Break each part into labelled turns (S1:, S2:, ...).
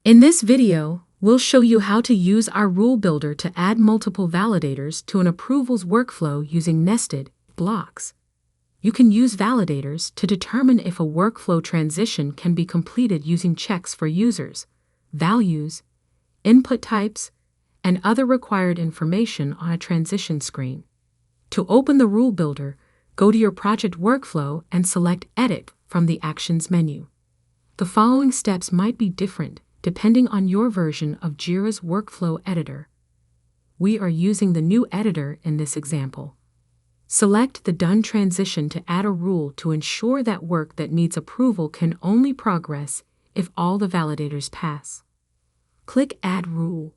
S1: In this video, we'll show you how to use our rule builder to add multiple validators to an approvals workflow using nested blocks. You can use validators to determine if a workflow transition can be completed using checks for users, values, input types, and other required information on a transition screen. To open the rule builder, go to your project workflow and select Edit from the Actions menu. The following steps might be different depending on your version of Jira's workflow editor. We are using the new editor in this example. Select the Done transition to add a rule to ensure that work that needs approval can only progress if all the validators pass. Click Add Rule.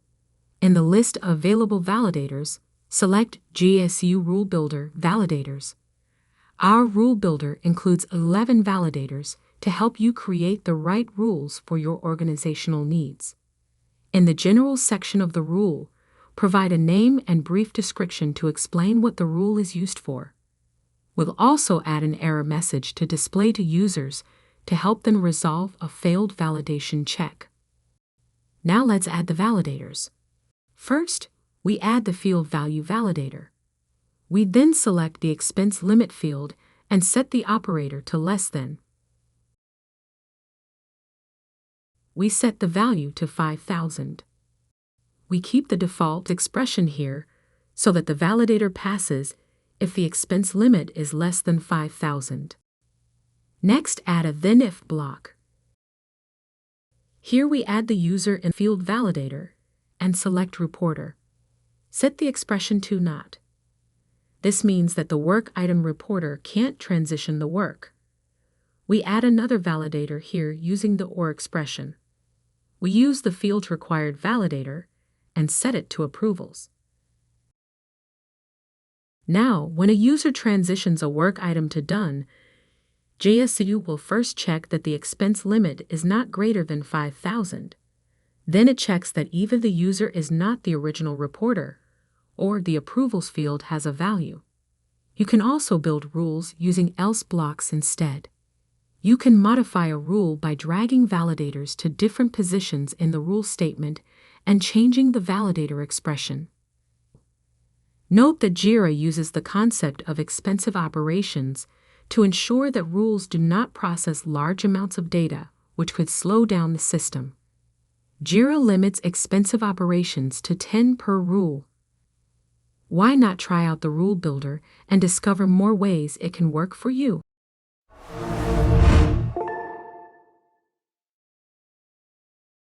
S1: In the list of available validators, select JSU Rule Builder Validators. Our rule builder includes 11 validators to help you create the right rules for your organizational needs. In the General section of the rule, provide a name and brief description to explain what the rule is used for. We'll also add an error message to display to users to help them resolve a failed validation check. Now let's add the validators. First, we add the field value validator. We then select the expense limit field and set the operator to less than. We set the value to 5,000. We keep the default expression here so that the validator passes if the expense limit is less than 5,000. Next, add a then if block. Here we add the user and field validator and select reporter. Set the expression to not. This means that the work item reporter can't transition the work. We add another validator here using the or expression. We use the field required validator and set it to approvals. Now, when a user transitions a work item to done, JSU will first check that the expense limit is not greater than 5,000. Then it checks that either the user is not the original reporter or the approvals field has a value. You can also build rules using else blocks instead. You can modify a rule by dragging validators to different positions in the rule statement and changing the validator expression. Note that Jira uses the concept of expensive operations to ensure that rules do not process large amounts of data, which could slow down the system. Jira limits expensive operations to 10 per rule. Why not try out the rule builder and discover more ways it can work for you?